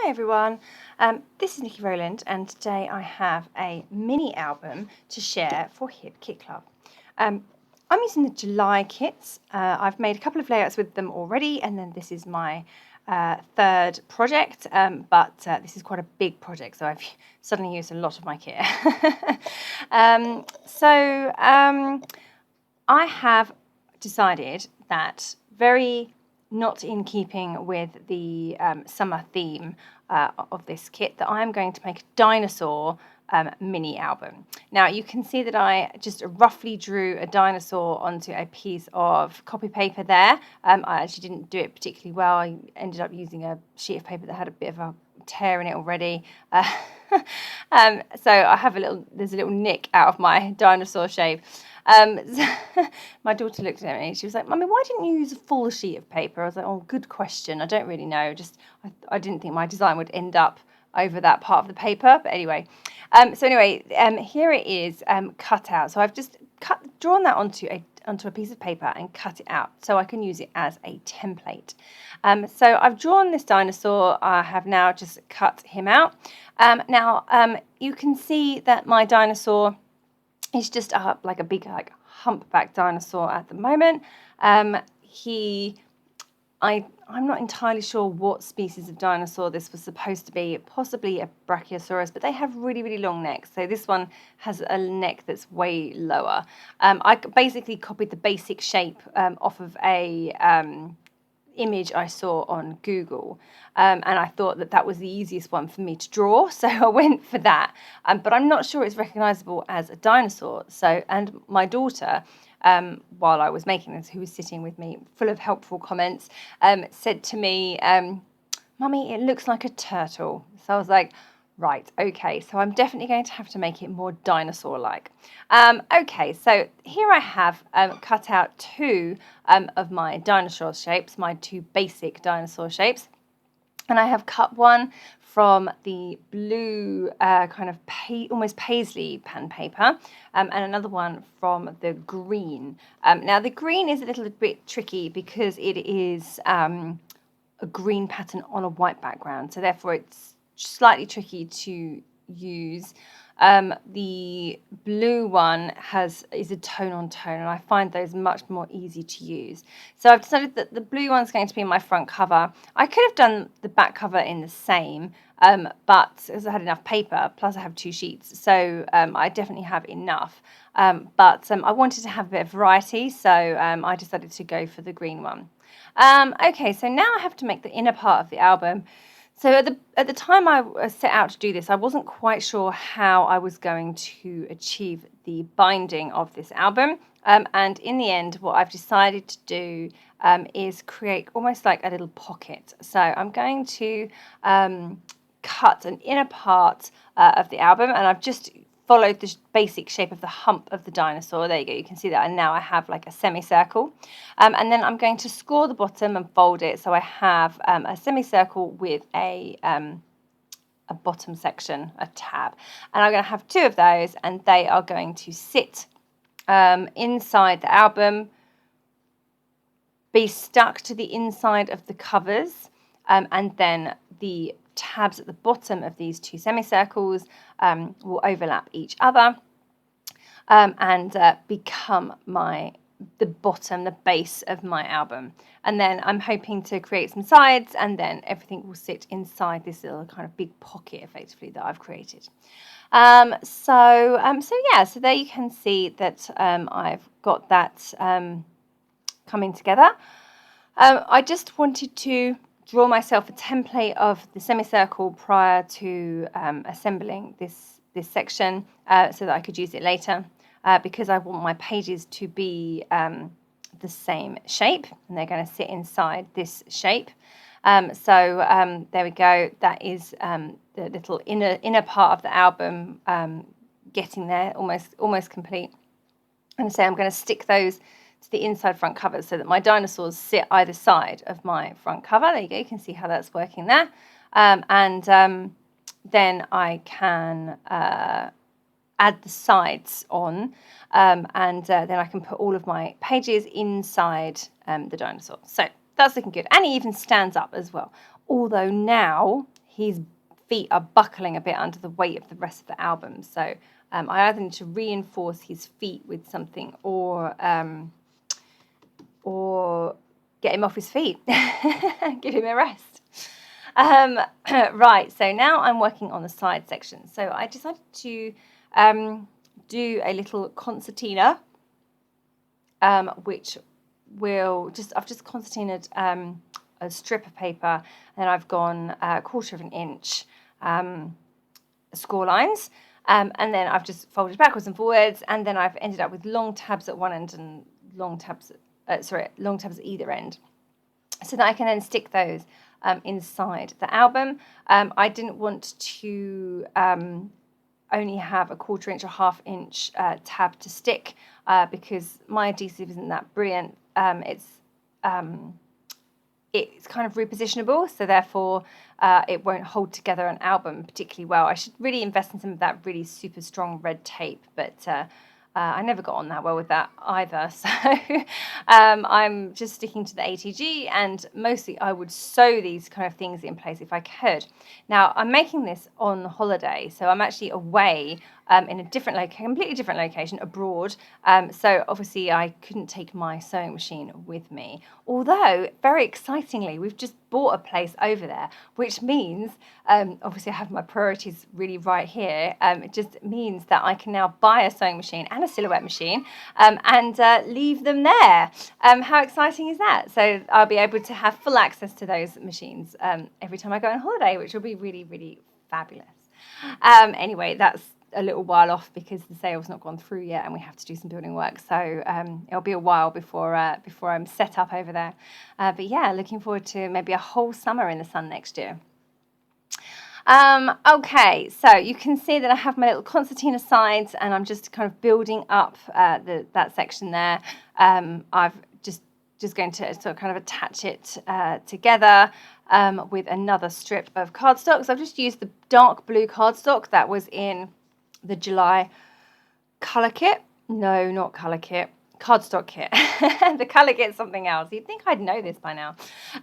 Hi everyone, this is Nikki Rowland and today I have a mini album to share for Hip Kit Club. I'm using the July kits. I've made a couple of layouts with them already and then this is my third project, but this is quite a big project, so I've suddenly used a lot of my kit. I have decided that, very not in keeping with the summer theme of this kit, that I am going to make a dinosaur mini album. Now you can see that I just roughly drew a dinosaur onto a piece of copy paper there. I actually didn't do it particularly well. I ended up using a sheet of paper that had a bit of a tear in it already. So I have there's a little nick out of my dinosaur shape. My daughter looked at me and she was like, "Mummy, why didn't you use a full sheet of paper?" I was like, "Oh, good question. I don't really know. I didn't think my design would end up over that part of the paper." But anyway, here it is cut out. So I've just drawn that onto a piece of paper and cut it out so I can use it as a template. So I've drawn this dinosaur. I have now just cut him out. You can see that my dinosaur is just like a big humpback dinosaur at the moment. I'm not entirely sure what species of dinosaur this was supposed to be, possibly a brachiosaurus, but they have really, really long necks. So this one has a neck that's way lower. I basically copied the basic shape off of a image I saw on Google, and I thought that was the easiest one for me to draw, so I went for that. But I'm not sure it's recognizable as a dinosaur. And my daughter, while I was making this, who was sitting with me, full of helpful comments, said to me, "Mummy, it looks like a turtle." So I was like, right, okay, so I'm definitely going to have to make it more dinosaur-like. Okay, so here I have cut out two of my dinosaur shapes, my two basic dinosaur shapes. And I have cut one from the blue kind of almost paisley pen paper, and another one from the green. Now the green is a little bit tricky because it is a green pattern on a white background, so therefore it's slightly tricky to use. The blue one is a tone on tone, and I find those much more easy to use. So I've decided that the blue one's going to be my front cover. I could have done the back cover in the same, but as I had enough paper, plus I have two sheets, so I definitely have enough. But I wanted to have a bit of variety, so I decided to go for the green one. Okay, so now I have to make the inner part of the album. So at the time I set out to do this, I wasn't quite sure how I was going to achieve the binding of this album. And in the end, what I've decided to do is create almost like a little pocket. So I'm going to cut an inner part of the album, and I've just followed the basic shape of the hump of the dinosaur. There you go, you can see that, and now I have like a semicircle. And then I'm going to score the bottom and fold it so I have a semicircle with a bottom section, a tab. And I'm going to have two of those, and they are going to sit inside the album, be stuck to the inside of the covers, and then the tabs at the bottom of these two semicircles will overlap each other and become the base of my album. And then I'm hoping to create some sides, and then everything will sit inside this little kind of big pocket, effectively, that I've created. So there you can see that I've got that coming together. I just wanted to draw myself a template of the semicircle prior to assembling this section so that I could use it later, because I want my pages to be the same shape, and they're going to sit inside this shape. There we go. That is the little inner part of the album getting there, almost complete. And so I'm going to stick those to the inside front covers so that my dinosaurs sit either side of my front cover. There you go, you can see how that's working there. Then I can add the sides on, and then I can put all of my pages inside the dinosaur. So that's looking good, and it even stands up as well. Although now, his feet are buckling a bit under the weight of the rest of the album. So I either need to reinforce his feet with something or get him off his feet, give him a rest. Right, so now I'm working on the side section. So I decided to do a little concertina, which I've just concertinaed a strip of paper, and I've gone 1/4 of an inch score lines, and then I've just folded backwards and forwards, and then I've ended up with long tabs at one end and long tabs at either end, so that I can then stick those inside the album. I didn't want to only have a 1/4 inch or 1/2 inch tab to stick because my adhesive isn't that brilliant. It's kind of repositionable, so therefore it won't hold together an album particularly well. I should really invest in some of that really super strong red tape, but I never got on that well with that either. So I'm just sticking to the ATG, and mostly I would sew these kind of things in place if I could. Now, I'm making this on holiday, so I'm actually away in a completely different location abroad. So obviously I couldn't take my sewing machine with me. Although, very excitingly, we've just bought a place over there, which means, obviously I have my priorities really right here. It just means that I can now buy a sewing machine and a silhouette machine and leave them there. How exciting is that? So I'll be able to have full access to those machines every time I go on holiday, which will be really, really fabulous. Anyway, that's a little while off because the sale's not gone through yet and we have to do some building work, so it'll be a while before I'm set up over there, but yeah, looking forward to maybe a whole summer in the sun next year. Okay, so you can see that I have my little concertina sides and I'm just kind of building up that section there. I've just going to sort of kind of attach it together with another strip of cardstock. So I've just used the dark blue cardstock that was in the July colour kit. No, not colour kit. Cardstock kit. The colour kit's something else. You'd think I'd know this by now.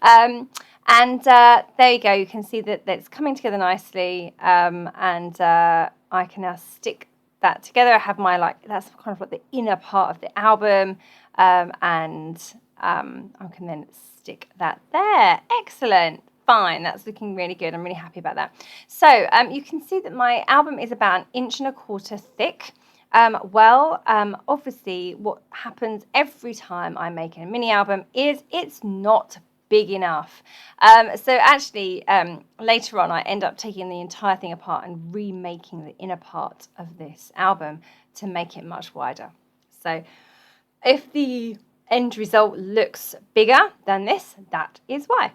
And there you go. You can see that it's coming together nicely. And I can now stick that together. I have that's kind of like the inner part of the album. And I can then stick that there. Excellent. Fine, that's looking really good. I'm really happy about that. So you can see that my album is about 1.25 inches thick. Obviously what happens every time I make a mini album is it's not big enough. So actually later on I end up taking the entire thing apart and remaking the inner part of this album to make it much wider. So if the end result looks bigger than this, that is why.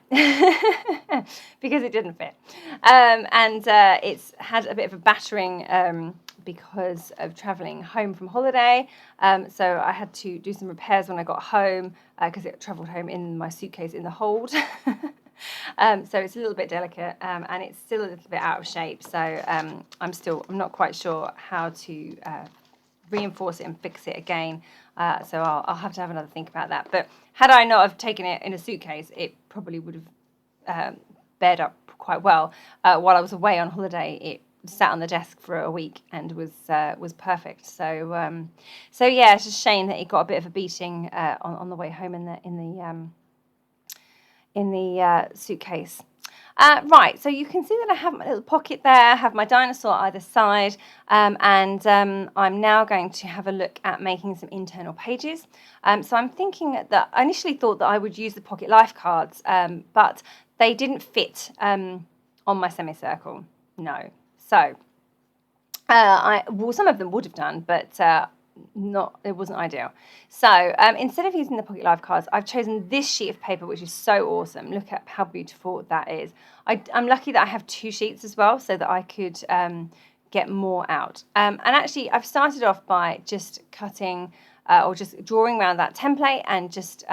Because it didn't fit. It's had a bit of a battering because of travelling home from holiday. So I had to do some repairs when I got home because it travelled home in my suitcase in the hold. So it's a little bit delicate and it's still a little bit out of shape. So I'm not quite sure how to reinforce it and fix it again. So I'll have to have another think about that. But had I not have taken it in a suitcase, it probably would have bared up quite well. While I was away on holiday, it sat on the desk for a week and was perfect. So yeah, it's just a shame that it got a bit of a beating on the way home in the suitcase. Right, so you can see that I have my little pocket there, I have my dinosaur either side, and I'm now going to have a look at making some internal pages. So I'm thinking that I initially thought that I would use the pocket life cards, but they didn't fit on my semicircle, no. So, some of them would have done, but it wasn't ideal. So instead of using the pocket life cards, I've chosen this sheet of paper, which is so awesome. Look at how beautiful that is. I'm lucky that I have 2 sheets as well, so that I could get more out. And actually, I've started off by just cutting or just drawing around that template and just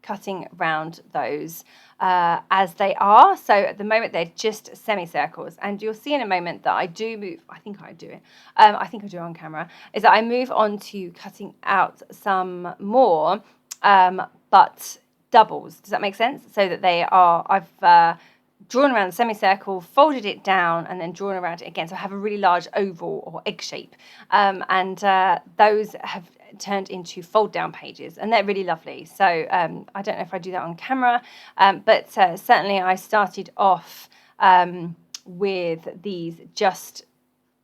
cutting around those as they are. So at the moment they're just semicircles, and you'll see in a moment that I do move. I think I do it on camera, is that I move on to cutting out some more but doubles. Does that make sense? So that they are, I've drawn around the semicircle, folded it down, and then drawn around it again. So I have a really large oval or egg shape. And those have turned into fold down pages, and they're really lovely. So I don't know if I do that on camera, but certainly I started off with these just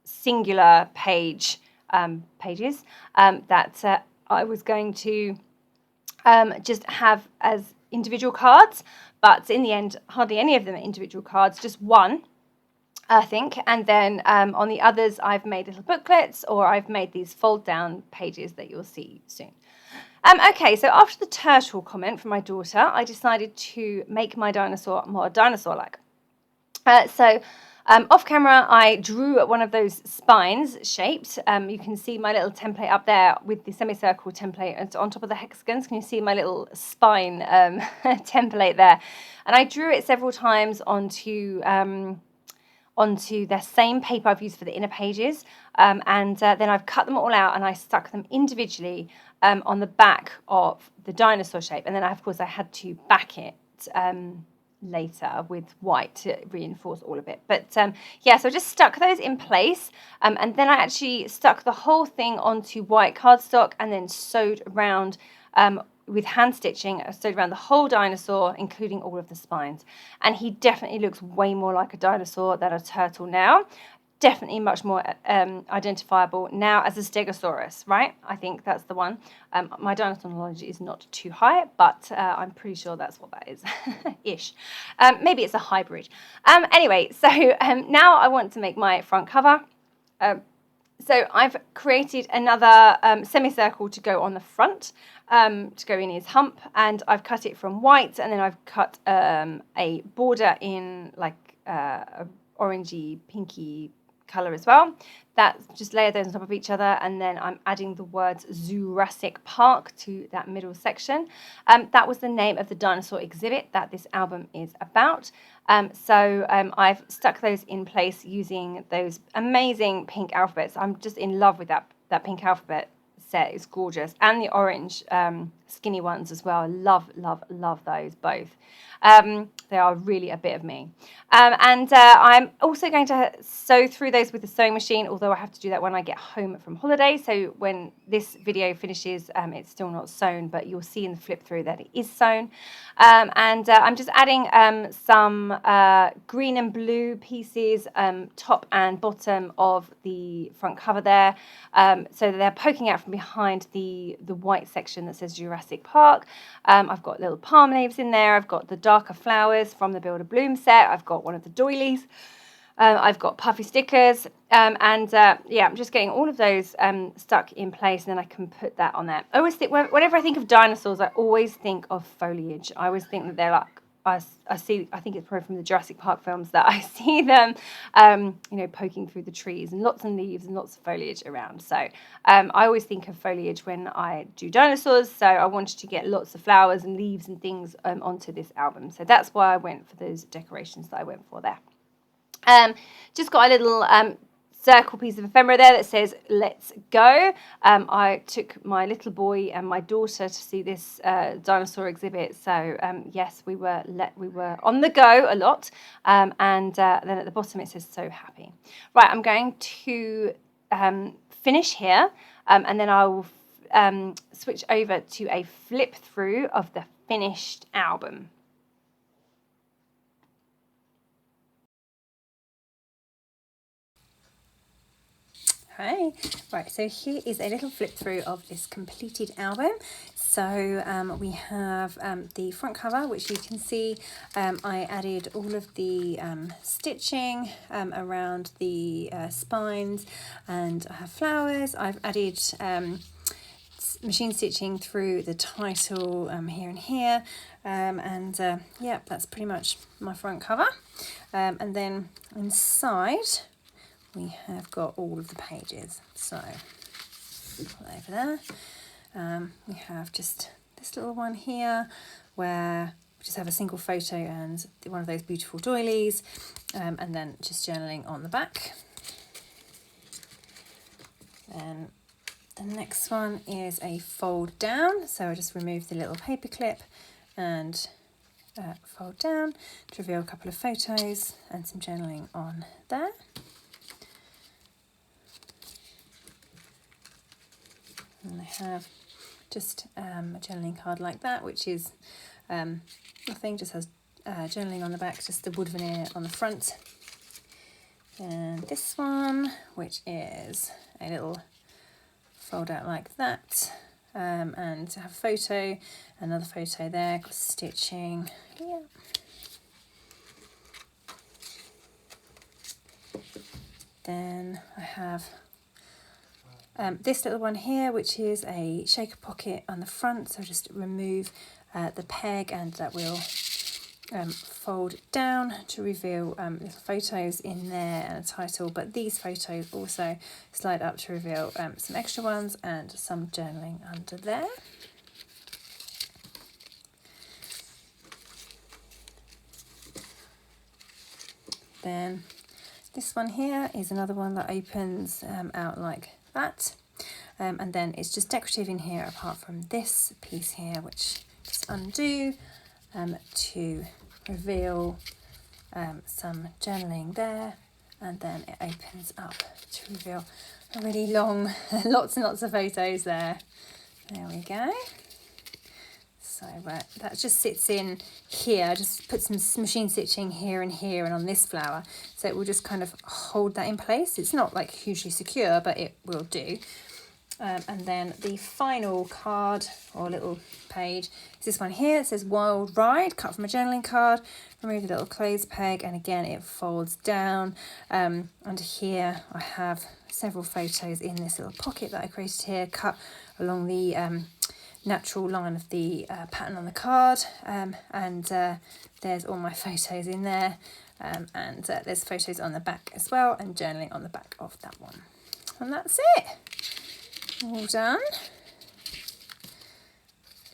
singular pages that I was going to just have as individual cards, but in the end hardly any of them are individual cards, just one, I think. And then on the others I've made little booklets, or I've made these fold down pages that you'll see soon. Okay, so after the turtle comment from my daughter, I decided to make my dinosaur more dinosaur-like. Off camera, I drew one of those spines shaped. You can see my little template up there with the semicircle template on top of the hexagons. Can you see my little spine template there? And I drew it several times onto the same paper I've used for the inner pages. Then I've cut them all out and I stuck them individually on the back of the dinosaur shape. And then, of course, I had to back it later with white to reinforce all of it. But yeah, so I just stuck those in place, and then I actually stuck the whole thing onto white cardstock and then sewed around with hand stitching. I sewed around the whole dinosaur, including all of the spines. And he definitely looks way more like a dinosaur than a turtle now. Definitely much more identifiable now as a stegosaurus, right? I think that's the one. My dinosaur knowledge is not too high, but I'm pretty sure that's what that is, ish. Maybe it's a hybrid. Anyway, so now I want to make my front cover. So I've created another semicircle to go on the front, to go in his hump, and I've cut it from white, and then I've cut a border in like a orangey, pinky colour as well. That just layer those on top of each other, and then I'm adding the words Zoorassic Park to that middle section. That was the name of the dinosaur exhibit that this album is about. I've stuck those in place using those amazing pink alphabets. I'm just in love with that pink alphabet set. It's gorgeous, and the orange skinny ones as well. Love those both. They are really a bit of me. I'm also going to sew through those with the sewing machine, although I have to do that when I get home from holiday. So when this video finishes, it's still not sewn, but you'll see in the flip through that it is sewn. I'm just adding some green and blue pieces, top and bottom of the front cover there, so that they're poking out from behind the white section that says Jurassic Park. I've got little palm leaves in there. I've got the darker flowers from the Build a Bloom set. I've got one of the doilies. I've got puffy stickers, yeah, I'm just getting all of those stuck in place, and then I can put that on there. I always think, whenever I think of dinosaurs, I always think of foliage. I always think that they're like, I think it's probably from the Jurassic Park films that I see them, poking through the trees, and lots of leaves and lots of foliage around. So I always think of foliage when I do dinosaurs. So I wanted to get lots of flowers and leaves and things onto this album. So that's why I went for those decorations that I went for there. Just got a little circle piece of ephemera there that says "Let's go." I took my little boy and my daughter to see this dinosaur exhibit, so yes, we were on the go a lot. Then at the bottom it says "So happy." Right, I'm going to finish here, and then I will switch over to a flip through of the finished album. Hi, right, so here is a little flip through of this completed album. So we have the front cover, which you can see I added all of the stitching around the spines, and I have flowers. I've added machine stitching through the title here and here, yeah, that's pretty much my front cover. And then inside we have got all of the pages. So over there, we have just this little one here where we just have a single photo and one of those beautiful doilies, and then just journaling on the back. And the next one is a fold down, so I just remove the little paper clip and fold down to reveal a couple of photos and some journaling on there. And I have just a journaling card like that, which is nothing, just has journaling on the back, just the wood veneer on the front. And this one, which is a little fold out like that, and to have a photo, another photo there, stitching, yeah. Then I have this little one here, which is a shaker pocket on the front, so just remove the peg and that will fold down to reveal little photos in there and a title, but these photos also slide up to reveal some extra ones and some journaling under there. Then this one here is another one that opens out like that, and then it's just decorative in here apart from this piece here, which just undo to reveal some journaling there, and then it opens up to reveal a really long, lots and lots of photos there. There we go. So that just sits in here. I just put some machine stitching here and on this flower, so it will just kind of hold that in place. It's not like hugely secure, but it will do. And then the final card or little page is this one here. It says Wild Ride, cut from a journaling card. Remove the little clothes peg, and again it folds down. Under here I have several photos in this little pocket that I created here, cut along the natural line of the pattern on the card, and there's all my photos in there, and there's photos on the back as well, and journaling on the back of that one. And that's it. All done.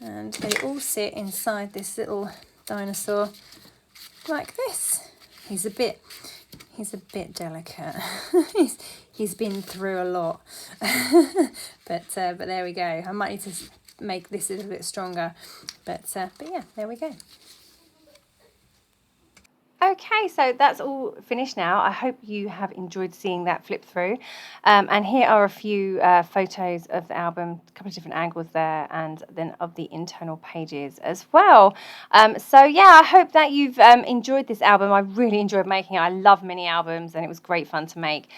And they all sit inside this little dinosaur like this. He's a bit delicate. he's been through a lot. but there we go. I might need to make this a little bit stronger. But yeah, there we go. Okay, so that's all finished now. I hope you have enjoyed seeing that flip through. And here are a few photos of the album, a couple of different angles there, and then of the internal pages as well. So yeah, I hope that you've enjoyed this album. I really enjoyed making it. I love mini albums, and it was great fun to make.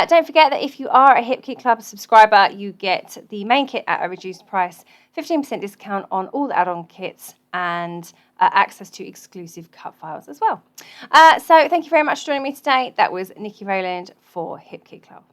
Don't forget that if you are a Hip Kit Club subscriber, you get the main kit at a reduced price, 15% discount on all the add-on kits, and access to exclusive cut files as well. So thank you very much for joining me today. That was Nikki Rowland for Hip Kit Club.